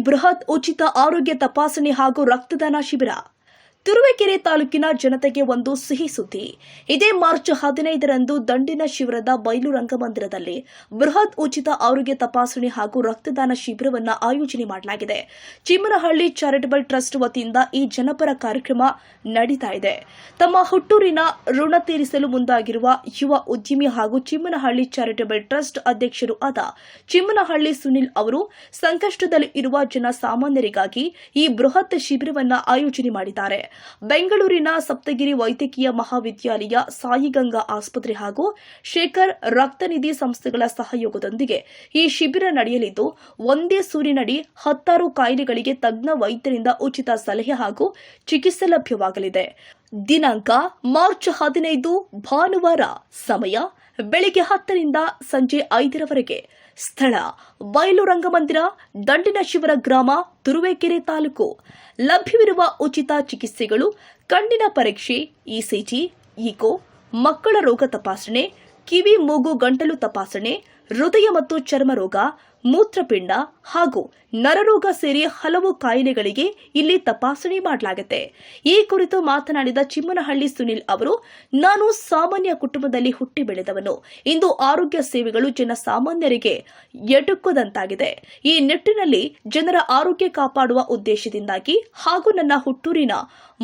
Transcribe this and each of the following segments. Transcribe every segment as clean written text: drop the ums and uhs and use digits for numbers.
ಬೃಹತ್ ಉಚಿತ ಆರೋಗ್ಯ ತಪಾಸಣೆ ಹಾಗೂ ರಕ್ತದಾನ ಶಿಬಿರ. ತುರುವೇಕೆರೆ ತಾಲೂಕಿನ ಜನತೆಗೆ ಒಂದು ಸಿಹಿ ಸುದ್ದಿ. ಇದೇ ಮಾರ್ಚ್ 15ರಂದು ದಂಡಿನ ಶಿಬಿರದ ಬಯಲು ರಂಗಮಂದಿರದಲ್ಲಿ ಬೃಹತ್ ಉಚಿತ ಆರೋಗ್ಯ ತಪಾಸಣೆ ಹಾಗೂ ರಕ್ತದಾನ ಶಿಬಿರವನ್ನು ಆಯೋಜನೆ ಮಾಡಲಾಗಿದೆ. ಚಿಮ್ಮನಹಳ್ಳಿ ಚಾರಿಟಬಲ್ ಟ್ರಸ್ಟ್ ವತಿಯಿಂದ ಈ ಜನಪರ ಕಾರ್ಯಕ್ರಮ ನಡೀತಾ ಇದೆ. ತಮ್ಮ ಹುಟ್ಟೂರಿನ ಋಣ ತೀರಿಸಲು ಮುಂದಾಗಿರುವ ಯುವ ಉದ್ಯಮಿ ಹಾಗೂ ಚಿಮ್ಮನಹಳ್ಳಿ ಚಾರಿಟಬಲ್ ಟ್ರಸ್ಟ್ ಅಧ್ಯಕ್ಷರು ಆದ ಚಿಮ್ಮನಹಳ್ಳಿ ಸುನಿಲ್ ಅವರು ಸಂಕಷ್ಟದಲ್ಲಿ ಇರುವ ಜನಸಾಮಾನ್ಯರಿಗಾಗಿ ಈ ಬೃಹತ್ ಶಿಬಿರವನ್ನು ಆಯೋಜನೆ ಮಾಡಿದ್ದಾರೆ. ಬೆಂಗಳೂರಿನ ಸಪ್ತಗಿರಿ ವೈದ್ಯಕೀಯ ಮಹಾವಿದ್ಯಾಲಯ, ಸಾಯಿಗಂಗಾ ಆಸ್ಪತ್ರೆ ಹಾಗೂ ಶೇಖರ್ ರಕ್ತನಿಧಿ ಸಂಸ್ಥೆಗಳ ಸಹಯೋಗದೊಂದಿಗೆ ಈ ಶಿಬಿರ ನಡೆಯಲಿದ್ದು, ಒಂದೇ ಸೂರಿನಡಿ 16 ಕಾಯಿಲೆಗಳಿಗೆ ತಜ್ಞ ವೈದ್ಯರಿಂದ ಉಚಿತ ಸಲಹೆ ಹಾಗೂ ಚಿಕಿತ್ಸೆ ಲಭ್ಯವಾಗಲಿದೆ. ದಿನಾಂಕ ಮಾರ್ಚ್ 15 ಭಾನುವಾರ. ಸಮಯ ಬೆಳಿಗ್ಗೆ 10ರಿಂದ ಸಂಜೆ 5ರವರೆಗೆ. ಸ್ಥಳ ಬಯಲು ರಂಗಮಂದಿರ, ದಂಡಿನ ಶಿವರ ಗ್ರಾಮ, ತುರುವೇಕೆರೆ ತಾಲೂಕು. ಲಭ್ಯವಿರುವ ಉಚಿತ ಚಿಕಿತ್ಸೆಗಳು: ಕಣ್ಣಿನ ಪರೀಕ್ಷೆ, ಇಸಿಜಿ, ಇಕೋ, ಮಕ್ಕಳ ರೋಗ ತಪಾಸಣೆ, ಕಿವಿ ಮೂಗು ಗಂಟಲು ತಪಾಸಣೆ, ಹೃದಯ ಮತ್ತು ಚರ್ಮ ರೋಗ, ಮೂತ್ರಪಿಂಡ ಹಾಗೂ ನರರೋಗ ಸೇರಿ ಹಲವು ಕಾಯಿಲೆಗಳಿಗೆ ಇಲ್ಲಿ ತಪಾಸಣೆ ಮಾಡಲಾಗುತ್ತೆ. ಈ ಕುರಿತು ಮಾತನಾಡಿದ ಚಿಮ್ಮನಹಳ್ಳಿ ಸುನಿಲ್ ಅವರು, ನಾನು ಸಾಮಾನ್ಯ ಕುಟುಂಬದಲ್ಲಿ ಹುಟ್ಟಿ ಬೆಳೆದವನು. ಇಂದು ಆರೋಗ್ಯ ಸೇವೆಗಳು ಜನಸಾಮಾನ್ಯರಿಗೆ ಎಟುಕದಂತಾಗಿದೆ. ಈ ನಿಟ್ಟಿನಲ್ಲಿ ಜನರ ಆರೋಗ್ಯ ಕಾಪಾಡುವ ಉದ್ದೇಶದಿಂದಾಗಿ ಹಾಗೂ ನನ್ನ ಹುಟ್ಟೂರಿನ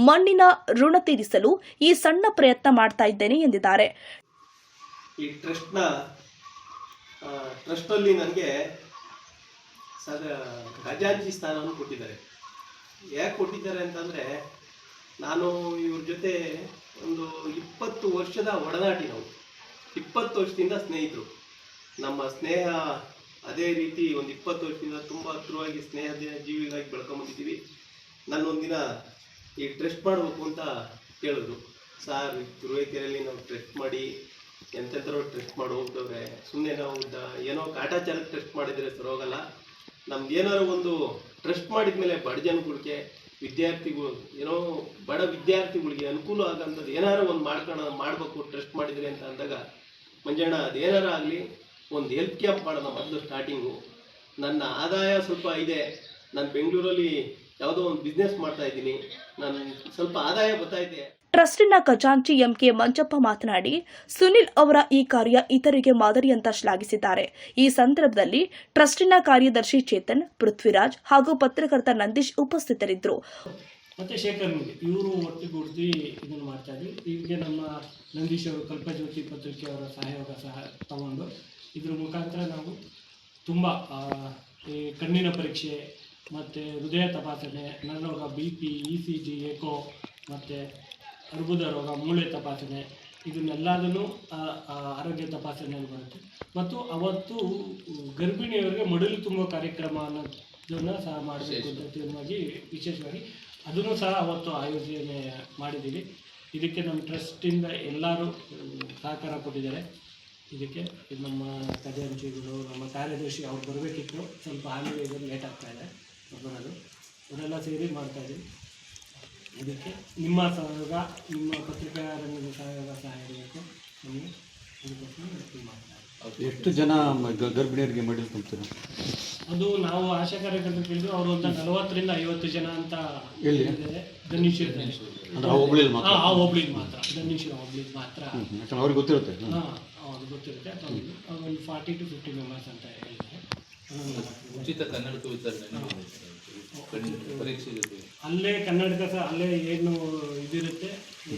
ಮಣ್ಣಿನ ಋಣ ತೀರಿಸಲು ಈ ಸಣ್ಣ ಪ್ರಯತ್ನ ಮಾಡ್ತಾ ಇದ್ದೇನೆ ಎಂದಿದ್ದಾರೆ. ಈ ಟ್ರಸ್ಟಲ್ಲಿ ನನಗೆ ಖಜಾಂಚಿ ಸ್ಥಾನವನ್ನು ಕೊಟ್ಟಿದ್ದಾರೆ. ಯಾಕೆ ಕೊಟ್ಟಿದ್ದಾರೆ ಅಂತಂದರೆ, ನಾನು ಇವ್ರ ಜೊತೆ ಒಂದು 20 ವರ್ಷದ ಒಡನಾಟಿ. ನಾವು 20 ವರ್ಷದಿಂದ ಸ್ನೇಹಿತರು. ನಮ್ಮ ಸ್ನೇಹ ಅದೇ ರೀತಿ ಒಂದು 20 ವರ್ಷದಿಂದ ತುಂಬ ಹತ್ತಿರವಾಗಿ ಸ್ನೇಹದ ಜೀವಿಗಾಗಿ ಬೆಳ್ಕೊಂಬಂದಿದ್ದೀವಿ. ನನ್ನೊಂದಿನ ಈ ಟ್ರಸ್ಟ್ ಮಾಡಬೇಕು ಅಂತ ಕೇಳಿದ್ರು. ಸಾರ್, ತುರುವೇಕೆರೆಯಲ್ಲಿ ನಾವು ಟ್ರಸ್ಟ್ ಮಾಡಿ ಎಂತೆಂಥರೋ ಟ್ರಸ್ಟ್ ಮಾಡಿ ಹೋಗ್ತವ್ರೆ, ಸುಮ್ಮನೆ ನಾವು ಏನೋ ಕಾಟಾಚಾರಕ್ಕೆ ಟ್ರಸ್ಟ್ ಮಾಡಿದರೆ ಸರೋಗಲ್ಲ. ನಮ್ಗೆ ಏನಾದ್ರು ಒಂದು ಟ್ರಸ್ಟ್ ಮಾಡಿದ ಮೇಲೆ ಬಡ ಜನಗಳಿಗೆ, ವಿದ್ಯಾರ್ಥಿಗಳು, ಏನೋ ಬಡ ವಿದ್ಯಾರ್ಥಿಗಳಿಗೆ ಅನುಕೂಲ ಆಗೋಂಥದ್ದು ಏನಾರು ಒಂದು ಮಾಡಬೇಕು ಟ್ರಸ್ಟ್ ಮಾಡಿದರೆ ಅಂತ ಅಂದಾಗ, ಮಂಜಣ್ಣ ಅದೇನಾರು ಆಗಲಿ ಒಂದು ಹೆಲ್ತ್ ಕ್ಯಾಂಪ್ ಮಾಡೋಣ ಮೊದಲು ಸ್ಟಾರ್ಟಿಂಗು. ನನ್ನ ಆದಾಯ ಸ್ವಲ್ಪ ಇದೆ, ನಾನು ಬೆಂಗಳೂರಲ್ಲಿ ಯಾವುದೋ ಒಂದು ಬಿಸ್ನೆಸ್ ಮಾಡ್ತಾ ಇದ್ದೀನಿ, ನಾನು ಸ್ವಲ್ಪ ಆದಾಯ ಬರ್ತಾ ಇದೆ. ಟ್ರಸ್ಟಿನ ಖಜಾಂಚಿ ಎಂಕೆ ಮಂಜಪ್ಪ ಮಾತನಾಡಿ, ಸುನಿಲ್ ಅವರ ಈ ಕಾರ್ಯ ಇತರಿಗೆ ಮಾದರಿಯಂತ ಶ್ಲಾಘಿಸಿದ್ದಾರೆ. ಈ ಸಂದರ್ಭದಲ್ಲಿ ಟ್ರಸ್ಟಿನ ಕಾರ್ಯದರ್ಶಿ ಚೇತನ್, ಪೃಥ್ವಿರಾಜ್ ಹಾಗೂ ಪತ್ರಕರ್ತ ನಂದೀಶ್ ಉಪಸ್ಥಿತರಿದ್ದರು. ಮತ್ತು ಶೇಖರ್ ಇವರು ಒಟ್ಟುಗೂಡಿ ಇದನ್ನು ಮಾಡ್ತಾ ಇದ್ವಿ. ಈಗ ನಮ್ಮ ನಂದೀಶ್ ಅವರು ಕಲ್ಪಜ್ಯೋತಿ ಪತ್ರಿಕೆ ಅವರ ಸಹಯೋಗ ತಗೊಂಡು ಇದ್ರ ಮುಖಾಂತರ ನಾವು ತುಂಬ ಈ ಕಣ್ಣಿನ ಪರೀಕ್ಷೆ ಮತ್ತು ಹೃದಯ ತಪಾಸಣೆ, ನರರೋಗ, BP, ECG, ಎಕೋ ಮತ್ತು ಅರ್ಬುದ ರೋಗ, ಮೂಳೆ ತಪಾಸಣೆ, ಇದನ್ನೆಲ್ಲದನ್ನು ಆರೋಗ್ಯ ತಪಾಸಣೆಯಲ್ಲಿ ಬರುತ್ತೆ. ಮತ್ತು ಅವತ್ತು ಗರ್ಭಿಣಿಯವರಿಗೆ ಮಡಲು ತುಂಬೋ ಕಾರ್ಯಕ್ರಮ ಅನ್ನೋದನ್ನು ಸಹ ಮಾಡಬೇಕು ಅಂತ ತೀರ್ಮಾನಿಸಿ ವಿಶೇಷವಾಗಿ ಅದನ್ನು ಸಹ ಅವತ್ತು ಆಯೋಜನೆ ಮಾಡಿದ್ದೀವಿ. ಇದಕ್ಕೆ ನಮ್ಮ ಟ್ರಸ್ಟಿಂದ ಎಲ್ಲರೂ ಸಹಕಾರ ಕೊಟ್ಟಿದ್ದಾರೆ. ಇದಕ್ಕೆ ನಮ್ಮ ಖಜಾಂಚಿಗಳು, ನಮ್ಮ ಕಾರ್ಯದರ್ಶಿ ಅವ್ರು ಬರಬೇಕಿತ್ತು, ಸ್ವಲ್ಪ ಆಮೇಲೆ ಇದನ್ನು ಲೇಟ್ ಆಗ್ತಾಯಿದೆ ಬರೋದು. ಅವರೆಲ್ಲ ಸೇರಿ ಮಾಡ್ತಾಯಿದ್ದೀವಿ. ಇದಕ್ಕೆ ನಿಮ್ಮ ಸಹಯೋಗ, ನಿಮ್ಮ ಪತ್ರಿಕಾ ರಂಗದ ಸಹಾಯ ಬೇಕು ನಮಗೆ. ಇದಕ್ಕೋಸ್ಕರ ಮಾಡ್ತಾರೆ. ಎಷ್ಟು ಜನ ಗರ್ಭಿಣಿಯರಿಗೆ ಮಡಿಲು ತುಂಬ್ತೀರಾ? ಅದು ನಾವು ಆಶಾ ಕಾರ್ಯಕರ್ತರು ಕೇಳಿದ್ರು, ಅವರು ಒಂದು 40ರಿಂದ 50 ಜನ ಅಂತ ಹೇಳಿದ್ದಾರೆ. ಧನ್ಯಶೀಲದಲ್ಲಿ ಆ ಹೋಬಳಿಲಿ ಮಾತ್ರ ಧನ್ಯಶೀಲ ಹೋಬಳಿಲಿ ಮಾತ್ರ ಅವ್ರಿಗೆ ಗೊತ್ತಿರುತ್ತೆ. ಅದು ಗೊತ್ತಿರುತ್ತೆ. ಒಂದು 40 to 50 ಮೆಂಬರ್ಸ್ ಅಂತ ಹೇಳಿದ್ದಾರೆ. ಉಚಿತ ಕನ್ನಡಕ ವಿತರಣೆ ಪರೀಕ್ಷೆ ಜೊತೆ ಅಲ್ಲೇ ಕನ್ನಡಕ ಸಹ ಅಲ್ಲೇ ಏನು ಇದಿರುತ್ತೆ,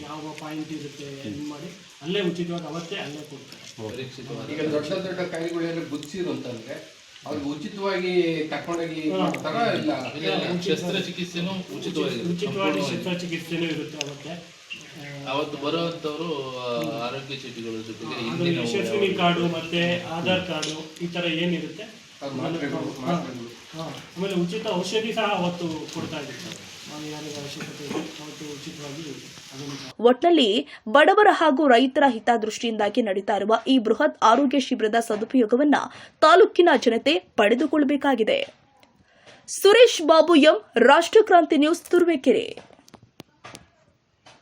ಯಾವ ಪಾಯಿಂಟ್ ಇರುತ್ತೆ ಇದು ಮಾಡಿ ಅಲ್ಲೇ ಉಚಿತವಾಗಿ ಅವತ್ತೇ ಅಲ್ಲೇ ಕೊಡ್ತಾರೆ. ಈಗ ದೊಡ್ಡ ದೊಡ್ಡ ಕಾಯಿಲೆಗಳೆಲ್ಲ ಗುಚ್ಚಿರು ಅಂತಂದ್ರೆ ಅವ್ರಿಗೆ ಉಚಿತವಾಗಿ ಕರ್ಕೊಂಡೋಗಿ ಮಾಡ್ತಾರ? ಇಲ್ಲ, ಶಸ್ತ್ರಚಿಕಿತ್ಸೆನೂ ಉಚಿತವಾಗಿ ಶಸ್ತ್ರಚಿಕಿತ್ಸೆನೂ ಇರುತ್ತೆ ಅವತ್ತೇ. ಅವತ್ತು ಬರುವಂಥವರು ಆರೋಗ್ಯ ಚೀಟಿಗಳ ಜೊತೆಗೆ ಯಶಸ್ವಿನಿ ಕಾರ್ಡು ಮತ್ತೆ ಆಧಾರ್ ಕಾರ್ಡು ಈ ಥರ ಏನಿರುತ್ತೆ, ಆಮೇಲೆ ಉಚಿತ ಔಷಧಿ ಸಹ ಅವತ್ತು ಕೊಡ್ತಾ ಇದ್ದಾರೆ. ಯಾರಿಗೆ ಅವಶ್ಯಕತೆ ಇದೆ ಅವತ್ತು ಉಚಿತವಾಗಿ. ಒಟ್ನಲ್ಲಿ ಬಡವರ ಹಾಗೂ ರೈತರ ಹಿತದೃಷ್ಟಿಯಿಂದಾಗಿ ನಡೀತಾ ಇರುವ ಈ ಬೃಹತ್ ಆರೋಗ್ಯ ಶಿಬಿರದ ಸದುಪಯೋಗವನ್ನ ತಾಲೂಕಿನ ಜನತೆ ಪಡೆದುಕೊಳ್ಳಬೇಕಾಗಿದೆ. Suresh Babu M, Rashtrakranti news, Turuvekere.